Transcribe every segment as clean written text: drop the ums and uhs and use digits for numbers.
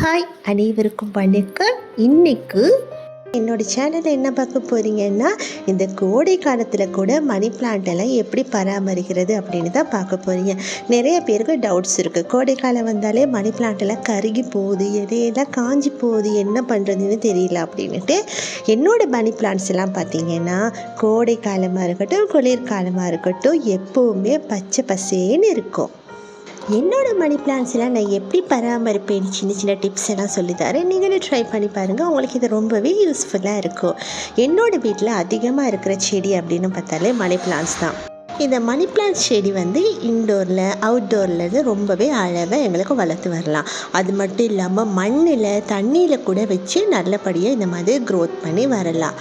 Hi, அனைவருக்கும் வணக்கம். இன்னைக்கு என்னோட சேனலில் என்ன பார்க்க போகிறீங்கன்னா, இந்த கோடை காலத்தில் கூட மணி பிளான்ட் எல்லாம் எப்படி பராமரிக்கிறது அப்படின்னு தான் பார்க்க போகிறீங்க. நிறைய பேருக்கு டவுட்ஸ் இருக்குது. கோடை காலம் வந்தாலே மணி பிளான்ட் எல்லாம் கருகி போகுது, இடையெல்லாம் காஞ்சி போகுது, என்ன பண்ணுறதுன்னு தெரியல அப்படின்ட்டு. என்னோட மணி பிளான்ட்ஸ் எல்லாம் பார்த்தீங்கன்னா, கோடை காலமாக இருக்கட்டும் குளிர்காலமாக இருக்கட்டும் எப்போவுமே பச்சை பசேன்னு இருக்கும். என்னோடய மணி பிளான்ஸ் எல்லாம் நான் எப்படி பராமரிப்பேன் சின்ன சின்ன டிப்ஸ் எல்லாம் சொல்லித்தரேன். நீங்களும் ட்ரை பண்ணி பாருங்கள், உங்களுக்கு இது ரொம்பவே யூஸ்ஃபுல்லாக இருக்கும். என்னோடய வீட்டில் அதிகமாக இருக்கிற செடி அப்படின்னு பார்த்தாலே மணி பிளான்ஸ் தான். இந்த மணி பிளான்ட் செடி இன்டோரில் அவுட்டோரில் ரொம்பவே அழகாக எங்களுக்கு வளர்த்து வரலாம். அது மட்டும் இல்லாமல் மண்ணில் தண்ணியில் கூட வச்சு நல்லபடியாக இந்த மாதிரி க்ரோத் பண்ணி வரலாம்.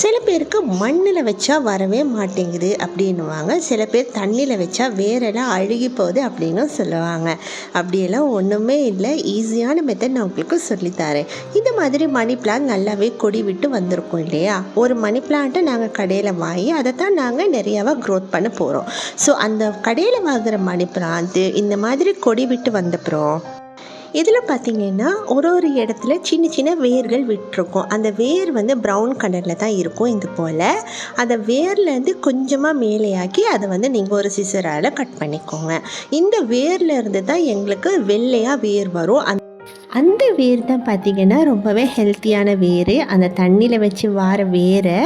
சில பேருக்கு மண்ணில் வச்சா வரவே மாட்டேங்குது அப்படின்னுவாங்க. சில பேர் தண்ணியில் வச்சா வேரெல்லாம் அழுகி போகுது அப்படின்னு சொல்லுவாங்க. அப்படியெல்லாம் ஒன்றுமே இல்லை, ஈஸியான மெத்தட் நான் உங்களுக்கு சொல்லித்தரேன். இந்த மாதிரி மணி பிளான்ட் நல்லாவே கொடி விட்டு வந்திருக்கும் இல்லையா. ஒரு மணி பிளான்ட்டை நாங்கள் கடையில் வாங்கி அதை தான் நாங்கள் நிறையாவாக க்ரோத் பண்ண போகிறோம். ஸோ அந்த கடையில் வாங்குகிற மணி பிளான்ட்டு இந்த மாதிரி கொடி விட்டு வந்தப்புறம் இதில் பார்த்திங்கன்னா ஒரு இடத்துல சின்ன சின்ன வேர்கள் விட்டுருக்கும். அந்த வேர் ப்ரௌன் கலரில் தான் இருக்கும். இது போல் அந்த வேர்லேருந்து கொஞ்சமாக மேலேயாக்கி அதை நீங்கள் ஒரு சிசரால் கட் பண்ணிக்கோங்க. இந்த வேரில் இருந்து தான் எங்களுக்கு வெள்ளையாக வேர் வரும். அந்த வேர் தான் பார்த்திங்கன்னா ரொம்பவே ஹெல்த்தியான வேர். அந்த தண்ணியில் வச்சு வார வேரை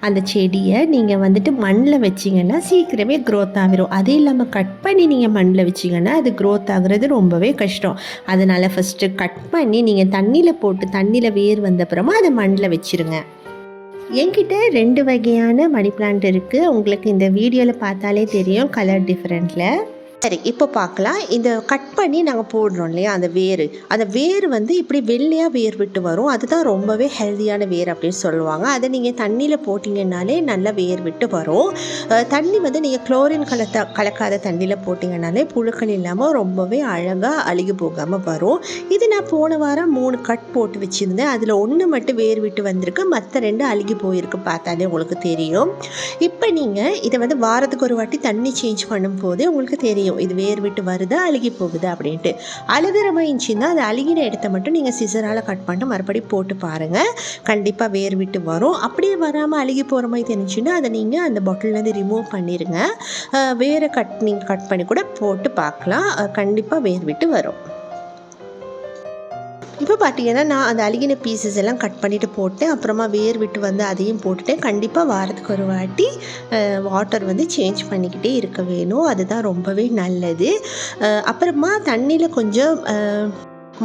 அந்த செடியை நீங்கள் மண்ணில் வச்சிங்கன்னா சீக்கிரமே க்ரோத் ஆகிரும். அது இல்லாமல் கட் பண்ணி நீங்கள் மண்ணில் வச்சிங்கன்னா அது க்ரோத் ஆகுறது ரொம்பவே கஷ்டம். அதனால் ஃபஸ்ட்டு கட் பண்ணி நீங்கள் தண்ணியில் போட்டு தண்ணியில் வேர் வந்தப்புறமா அதை மண்ணில் வச்சுருங்க. என்கிட்ட 2 வகையான மணி பிளான்ட் இருக்குது. உங்களுக்கு இந்த வீடியோவில் பார்த்தாலே தெரியும் கலர் டிஃப்ரெண்ட்டில். சரி, இப்போ பார்க்கலாம். இந்த கட் பண்ணி நாங்கள் போடுறோம் இல்லையா, அந்த வேர் இப்படி வெள்ளையாக வேர் விட்டு வரும். அதுதான் ரொம்பவே ஹெல்த்தியான வேர் அப்படின்னு சொல்லுவாங்க. அதை நீங்கள் தண்ணியில் போட்டிங்கன்னாலே நல்லா வேர் விட்டு வரும். தண்ணி நீங்கள் குளோரின் கலக்காத தண்ணியில் போட்டிங்கனாலே புழுக்கள் இல்லாமல் ரொம்பவே அழகாக அழுகி போகாமல் வரும். இது நான் போன வாரம் 3 கட் போட்டு வச்சுருந்தேன். அதில் 1 மட்டும் வேர் விட்டு வந்திருக்கு, மற்ற 2 அழுகி போயிருக்கு. பார்த்தாலே உங்களுக்கு தெரியும். இப்போ நீங்கள் இதை வாரத்துக்கு ஒரு வாட்டி தண்ணி சேஞ்ச் பண்ணும்போது உங்களுக்கு தெரியும் இது வேர் விட்டு வருதா அழுகி போகுது அப்படின்ட்டு. அழுகிற மாதிரி இருந்துச்சுன்னா அது அழுகின இடத்த மட்டும் நீங்கள் சிசரால் கட் பண்ணிட்டு மறுபடியும் போட்டு பாருங்கள், கண்டிப்பாக வேர் விட்டு வரும். அப்படியே வராமல் அழுகி போகிற மாதிரி தெரிஞ்சுன்னா அதை நீங்கள் அந்த பாட்டிலேருந்து ரிமூவ் பண்ணிடுங்க. வேரை நீங்கள் கட் பண்ணி கூட போட்டு பார்க்கலாம், கண்டிப்பாக வேர் விட்டு வரும். இப்போ பார்த்தீங்கன்னா நான் அந்த அழுகின பீசஸ் எல்லாம் கட் பண்ணிவிட்டு போட்டேன். அப்புறமா வேர் விட்டு அதையும் போட்டுட்டேன். கண்டிப்பாக வாரத்துக்கு ஒரு வாட்டி வாட்டர் சேஞ்ச் பண்ணிக்கிட்டே இருக்க வேணும். அதுதான் ரொம்பவே நல்லது. அப்புறமா தண்ணியில் கொஞ்சம்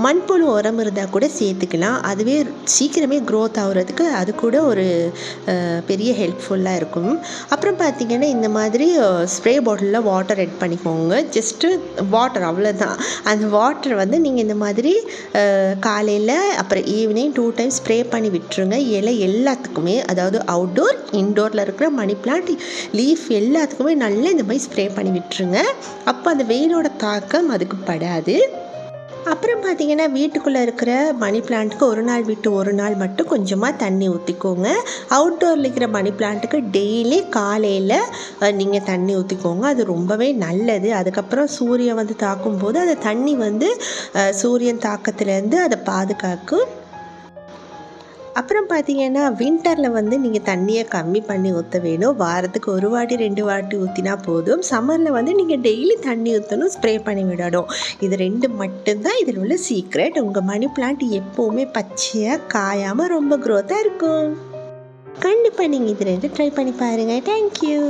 மண்புழு உரம் இருந்தால் கூட சேர்த்துக்கலாம். அதுவே சீக்கிரமே க்ரோத் ஆகுறதுக்கு அது கூட ஒரு பெரிய ஹெல்ப்ஃபுல்லாக இருக்கும். அப்புறம் பார்த்திங்கன்னா இந்த மாதிரி ஸ்ப்ரே பாட்டிலில் வாட்டர் ஆட் பண்ணிக்கோங்க. ஜஸ்ட்டு வாட்டர், அவ்வளோதான். அந்த வாட்டர் நீங்கள் இந்த மாதிரி காலையில் அப்புறம் ஈவினிங் 2 டைம்ஸ் ஸ்ப்ரே பண்ணி விட்டுருங்க. இலை எல்லாத்துக்குமே, அதாவது அவுட்டோர் இன்டோரில் இருக்கிற மணி பிளான்ட் லீஃப் எல்லாத்துக்குமே நல்லா இந்த மாதிரி ஸ்ப்ரே பண்ணி விட்டுருங்க. அப்போ அந்த வெயிலோட தாக்கம் அதுக்கு படாது. அப்புறம் பார்த்திங்கன்னா வீட்டுக்குள்ளே இருக்கிற மணி பிளான்ட்டுக்கு ஒரு நாள் விட்டு ஒரு நாள் மட்டும் கொஞ்சமாக தண்ணி ஊற்றிக்கோங்க. அவுட்டோரில் இருக்கிற மணி பிளான்ட்டுக்கு டெய்லி காலையில் நீங்கள் தண்ணி ஊற்றிக்கோங்க. அது ரொம்பவே நல்லது. அதுக்கப்புறம் சூரியன் தாக்கும்போது அந்த தண்ணி சூரியன் தாக்கத்துலேருந்து அதை பாதுகாக்கும். அப்புறம் பார்த்திங்கன்னா வின்டரில் நீங்கள் தண்ணியை கம்மி பண்ணி ஊற்ற வேணும். வாரத்துக்கு ஒரு வாட்டி 2 வாட்டி ஊற்றினா போதும். சம்மரில் நீங்கள் டெய்லி தண்ணி ஊற்றணும், ஸ்ப்ரே பண்ணி விடணும். இது 2 மட்டும்தான் இதில் உள்ள சீக்ரெட். உங்கள் மணி பிளான்ட் எப்போவுமே பச்சையாக காயாமல் ரொம்ப க்ரோத்தாக இருக்கும். கண்டிப்பாக நீங்கள் இது 2 ட்ரை பண்ணி பாருங்கள். தேங்க்யூ.